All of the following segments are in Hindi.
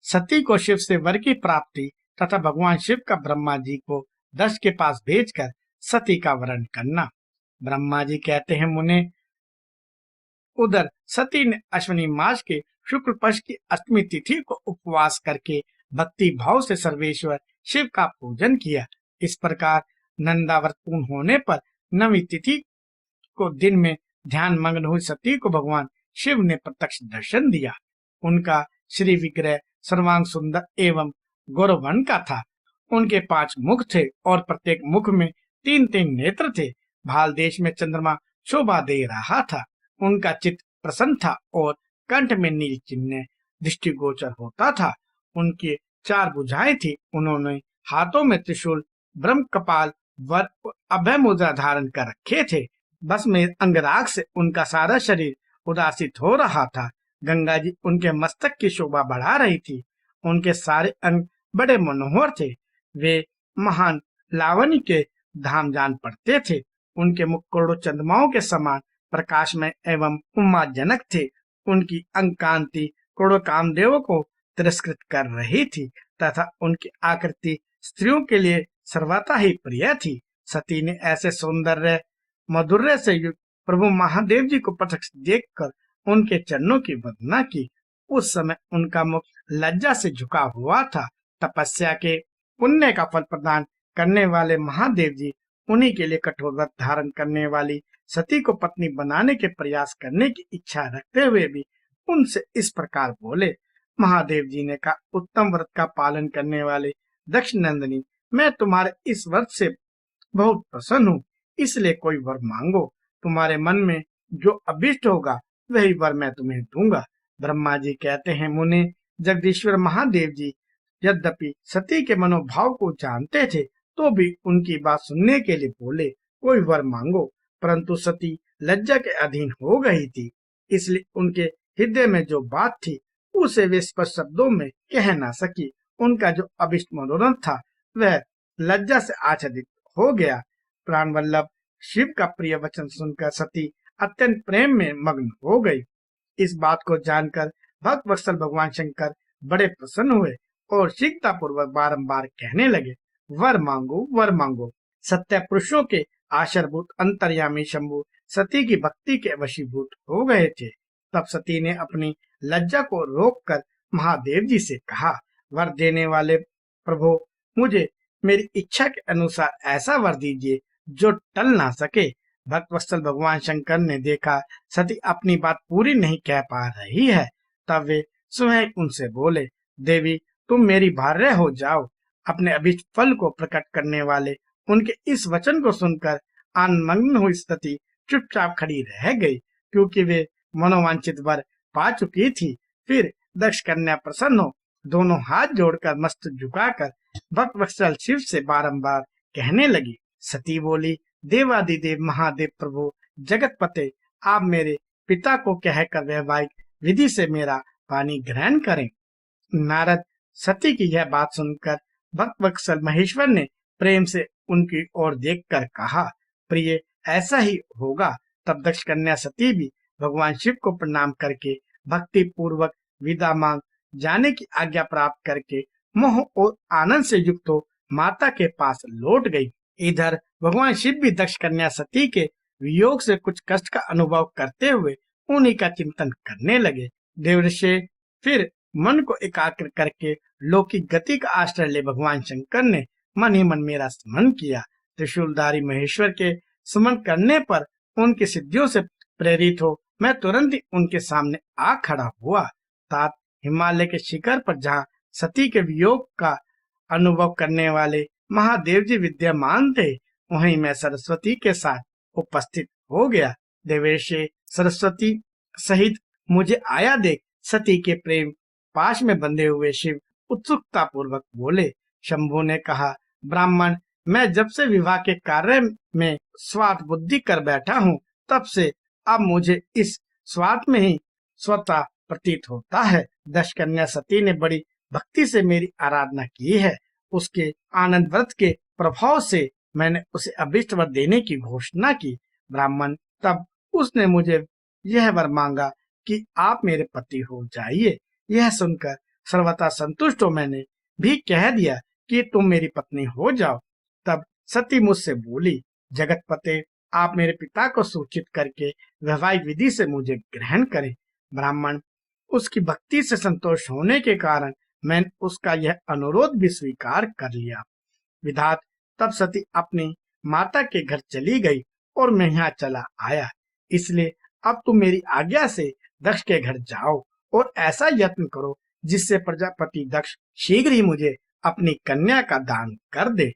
सती को शिव से वर की प्राप्ति तथा भगवान शिव का ब्रह्मा जी को दक्ष के पास भेजकर सती का वरण करना। ब्रह्मा जी कहते हैं, मुने, उधर सती ने अश्विनी मास के शुक्ल पक्ष की अष्टमी तिथि को उपवास करके भक्ति भाव से सर्वेश्वर शिव का पूजन किया। इस प्रकार नंदाव्रत पूर्ण होने पर नवी तिथि को दिन में ध्यान मग्न हुई सती को भगवान शिव ने प्रत्यक्ष दर्शन दिया। उनका श्री विग्रह सर्वांग सुंदर एवं गौरवर्ण का था। उनके 5 मुख थे और प्रत्येक मुख में 3-3 नेत्र थे। भाल देश में चंद्रमा शोभा दे रहा था। उनका चित्त प्रसन्न था और कंठ में नील चिन्ह दृष्टिगोचर होता था। उनके 4 भुजाएं थी। उन्होंने हाथों में त्रिशूल, ब्रह्म कपाल, वर अभय मुद्रा धारण कर रखे थे। बस में अंगराग से उनका सारा शरीर उदासित हो रहा था। गंगा जी उनके मस्तक की शोभा बढ़ा रही थी। उनके सारे अंग बड़े मनोहर थे। वे महान लावण्य के धाम जान पड़ते थे। उनके मुख करोड़ों चंद्रमाओं के समान प्रकाशमय एवं उन्मादजनक थे। उनकी अंग कांति करोड़ों कामदेवों को तिरस्कृत कर रही थी तथा उनकी आकृति स्त्रियों के लिए सर्वथा ही प्रिय थी। सती ने ऐसे सौंदर्य माधुर्य से युक्त प्रभु महादेव जी को प्रत्यक्ष देखकर उनके चरणों की वंदना की। उस समय उनका मुख लज्जा से झुका हुआ था। तपस्या के पुण्य का फल प्रदान करने वाले महादेव जी उन्हीं के लिए कठोर व्रत धारण करने वाली सती को पत्नी बनाने के प्रयास करने की इच्छा रखते हुए भी उनसे इस प्रकार बोले। महादेव जी ने कहा, उत्तम व्रत का पालन करने वाले दक्ष नंदिनी, मैं तुम्हारे इस व्रत से बहुत प्रसन्न हूँ, इसलिए कोई वर मांगो। तुम्हारे मन में जो अभिष्ट होगा वही वर मैं तुम्हें दूंगा। ब्रह्मा जी कहते हैं, मुने, जगदीश्वर महादेव जी यद्यपि सती के मनोभाव को जानते थे तो भी उनकी बात सुनने के लिए बोले, कोई वर मांगो। परंतु सती लज्जा के अधीन हो गई थी, इसलिए उनके हृदय में जो बात थी उसे वे स्पष्ट शब्दों में कह ना सकी। उनका जो अभिष्ट मनोरथ था वह लज्जा से आच्छादित हो गया। प्राण वल्लभ शिव का प्रिय वचन सुनकर सती अत्यंत प्रेम में मग्न हो गई। इस बात को जानकर भक्त वत्सल भगवान शंकर बड़े प्रसन्न हुए और शीघ्रता पूर्वक बारंबार कहने लगे, वर मांगो, वर मांगो। सत्य पुरुषों के आश्रयभूत अंतर्यामी शंभु सती की भक्ति के वशीभूत हो गए थे। तब सती ने अपनी लज्जा को रोककर महादेव जी से कहा, वर देने वाले प्रभु, मुझे मेरी इच्छा के अनुसार ऐसा वर दीजिए जो टल ना सके। भक्त वत्सल भगवान शंकर ने देखा सती अपनी बात पूरी नहीं कह पा रही है, तब वे स्वयं उनसे बोले, देवी, तुम मेरी भार्या हो जाओ। अपने अभिष्ट फल को प्रकट करने वाले उनके इस वचन को सुनकर आनंदमग्न हुई सती चुपचाप खड़ी रह गई, क्योंकि वे मनोवांछित वर पा चुकी थी। फिर दक्ष कन्या प्रसन्न हो दोनों हाथ जोड़कर मस्तक झुकाकर भक्त वत्सल शिव से बारंबार कहने लगी। सती बोली, देवादिदेव महादेव प्रभु जगतपते, आप मेरे पिता को कहकर वैवाहिक विधि से मेरा पानी ग्रहण करें। नारद सती की यह बात सुनकर भक्त वत्सल महेश्वर ने प्रेम से उनकी ओर देखकर कहा, प्रिय, ऐसा ही होगा। तब दक्ष कन्या सती भी भगवान शिव को प्रणाम करके भक्ति पूर्वक विदा मांग जाने की आज्ञा प्राप्त करके मोह और आनंद से युक्त हो माता के पास लौट गई। इधर भगवान शिव भी दक्ष कन्या सती के वियोग से कुछ कष्ट का अनुभव करते हुए उन्हीं का चिंतन करने लगे। देवर्षि फिर मन को एकाग्र करके लौकिक गति का आश्रय ले भगवान शंकर ने मन ही मन मेरा स्मरण किया। त्रिशूलधारी महेश्वर के स्मरण करने पर उनकी सिद्धियों से प्रेरित हो मैं तुरंत ही उनके सामने आ खड़ा हुआ। तात हिमालय के शिखर पर जहाँ सती के वियोग का अनुभव करने वाले महादेव जी विद्यमान थे, वहीं मैं सरस्वती के साथ उपस्थित हो गया। देवेश सरस्वती सहित मुझे आया देख सती के प्रेम पाश में बंधे हुए शिव उत्सुकता पूर्वक बोले। शंभु ने कहा, ब्राह्मण, मैं जब से विवाह के कार्य में स्वार्थ बुद्धि कर बैठा हूँ, तब से अब मुझे इस स्वार्थ में ही स्वतः प्रतीत होता है। दक्ष कन्या सती ने बड़ी भक्ति से मेरी आराधना की है। उसके आनंद व्रत के प्रभाव से मैंने उसे अभिष्ट वर देने की घोषणा की। ब्राह्मण, तब उसने मुझे यह वर मांगा कि आप मेरे पति हो जाइए। यह सुनकर सर्वथा संतुष्ट हो मैंने भी कह दिया कि तुम मेरी पत्नी हो जाओ। तब सती मुझसे बोली, जगतपते, आप मेरे पिता को सूचित करके वैवाहिक विधि से मुझे ग्रहण करें। ब्राह्मण उसकी भक्ति से संतोष होने के कारण मैंने उसका यह अनुरोध भी स्वीकार कर लिया। विधात तब सती अपनी माता के घर चली गई और मैं यहाँ चला आया। इसलिए अब तुम मेरी आज्ञा से दक्ष के घर जाओ और ऐसा यत्न करो जिससे प्रजापति दक्ष शीघ्र ही मुझे अपनी कन्या का दान कर दे।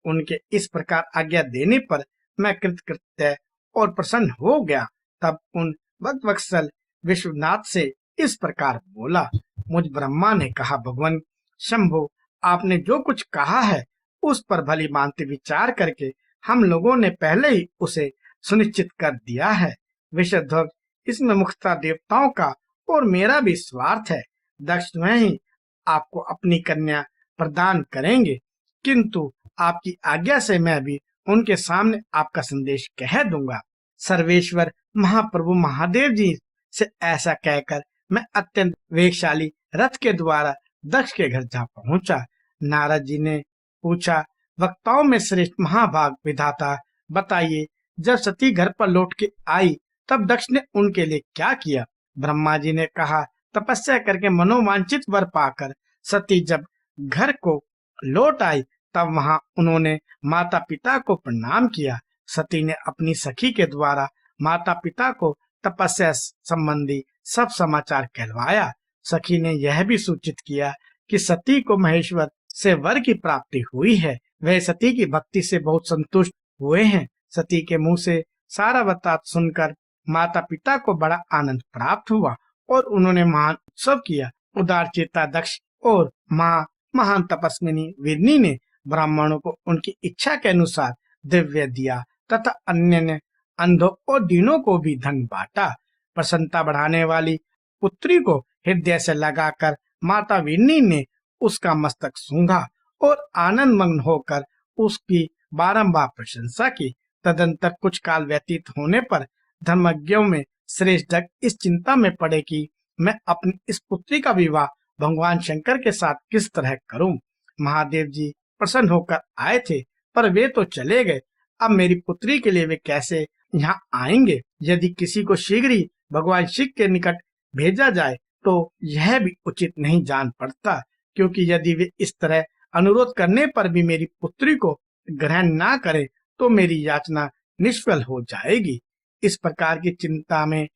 उनके इस प्रकार आज्ञा देने पर मैं कृतकृत्य और प्रसन्न हो गया। तब उन भक्तवत्सल विश्वनाथ से इस प्रकार बोला, मुझ ब्रह्मा ने कहा, भगवान शंभु, आपने जो कुछ कहा है उस पर भली भांति विचार करके हम लोगों ने पहले ही उसे सुनिश्चित कर दिया है। विषध्वज, इसमें मुख्यतः देवताओं का और मेरा भी स्वार्थ है। दक्ष स्वयं ही आपको अपनी कन्या प्रदान करेंगे, किंतु आपकी आज्ञा से मैं भी उनके सामने आपका संदेश कह दूंगा। सर्वेश्वर महाप्रभु महादेव जी से ऐसा कहकर मैं अत्यंत वेगशाली रथ के द्वारा दक्ष के घर जा पहुंचा। नारद जी ने पूछा, वक्ताओं में श्रेष्ठ महाभाग विधाता, बताइए, जब सती घर पर लौट के आई तब दक्ष ने उनके लिए क्या किया? ब्रह्मा जी ने कहा, तपस्या करके मनोवांछित वर पाकर सती जब घर को लौट आई तब वहां उन्होंने माता पिता को प्रणाम किया। सती ने अपनी सखी के द्वारा माता पिता को तपस्या संबंधी सब समाचार कहलवाया। सखी ने यह भी सूचित किया कि सती को महेश्वर से वर की प्राप्ति हुई है। वे सती की भक्ति से बहुत संतुष्ट हुए हैं। सती के मुंह से सारा वृत्तांत सुनकर माता पिता को बड़ा आनंद प्राप्त हुआ और उन्होंने महान उत्सव किया। उदार चेता दक्ष और महान तपस्विनी विदनी ने ब्राह्मणों को उनकी इच्छा के अनुसार दिव्य दिया तथा अन्य ने अंधों और दीनों को भी धन बांटा। प्रसन्नता बढ़ाने वाली पुत्री को हृदय से लगाकर माता विदनी ने उसका मस्तक सूंघा और आनंद मग्न होकर उसकी बारंबार प्रशंसा की। तदंतर कुछ काल व्यतीत होने पर धर्मज्ञों में श्रेष्ठ जग इस चिंता में पड़े कि मैं अपनी इस पुत्री का विवाह भगवान शंकर के साथ किस तरह करूं। महादेव जी प्रसन्न होकर आए थे, पर वे तो चले गए। अब मेरी पुत्री के लिए वे कैसे यहाँ आएंगे? यदि किसी को शीघ्र ही भगवान शिव के निकट भेजा जाए तो यह भी उचित नहीं जान पड़ता, क्योंकि यदि वे इस तरह अनुरोध करने पर भी मेरी पुत्री को ग्रहण ना करे तो मेरी याचना निष्फल हो जाएगी। इस प्रकार की चिंता में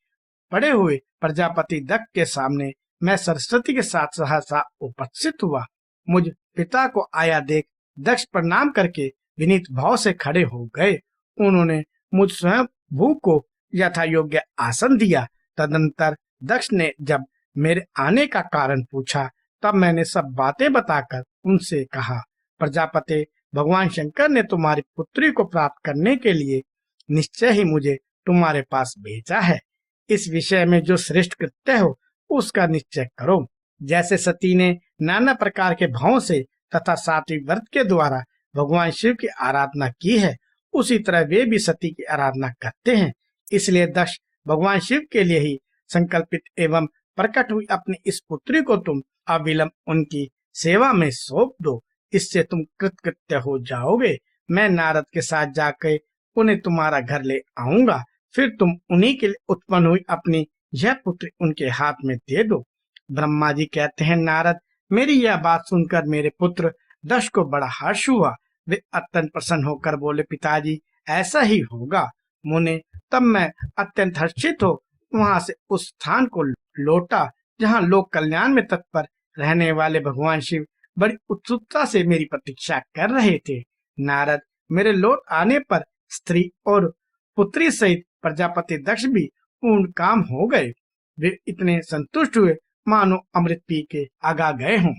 पड़े हुए प्रजापति दक्ष के सामने मैं सरस्वती के साथ सहसा उपस्थित हुआ। मुझ पिता को आया देख दक्ष प्रणाम करके विनीत भाव से खड़े हो गए। उन्होंने मुझ स्वयं भू को यथा योग्य आसन दिया। तदंतर दक्ष ने जब मेरे आने का कारण पूछा तब मैंने सब बातें बताकर उनसे कहा, प्रजापति, भगवान शंकर ने तुम्हारी पुत्री को प्राप्त करने के लिए निश्चय ही मुझे तुम्हारे पास भेजा है। इस विषय में जो श्रेष्ठ कृत्य हो उसका निश्चय करो। जैसे सती ने नाना प्रकार के भावों से तथा सात्विक व्रत के द्वारा भगवान शिव की आराधना की है, उसी तरह वे भी सती की आराधना करते हैं। इसलिए दक्ष, भगवान शिव के लिए ही संकल्पित एवं प्रकट हुई अपनी इस पुत्री को तुम अविलंब उनकी सेवा में सौंप दो। इससे तुम कृतकृत्य हो जाओगे। मैं नारद के साथ जाकर उन्हें तुम्हारा घर ले आऊंगा, फिर तुम उन्हीं के लिए उत्पन्न हुई अपनी यह पुत्री उनके हाथ में दे दो। ब्रह्मा जी कहते हैं, नारद, मेरी यह बात सुनकर मेरे पुत्र दक्ष को बड़ा हर्ष हुआ। वे अत्यंत प्रसन्न होकर बोले, पिताजी, ऐसा ही होगा। मुने, तब मैं अत्यंत हर्षित हो वहां से उस स्थान को लौटा जहां लोक कल्याण में तत्पर रहने वाले भगवान शिव बड़ी उत्सुकता से मेरी प्रतीक्षा कर रहे थे। नारद, मेरे लौट आने पर स्त्री और पुत्री सहित प्रजापति दक्ष भी पूर्ण काम हो गए। वे इतने संतुष्ट हुए मानो अमृत पी के आगा गए हों।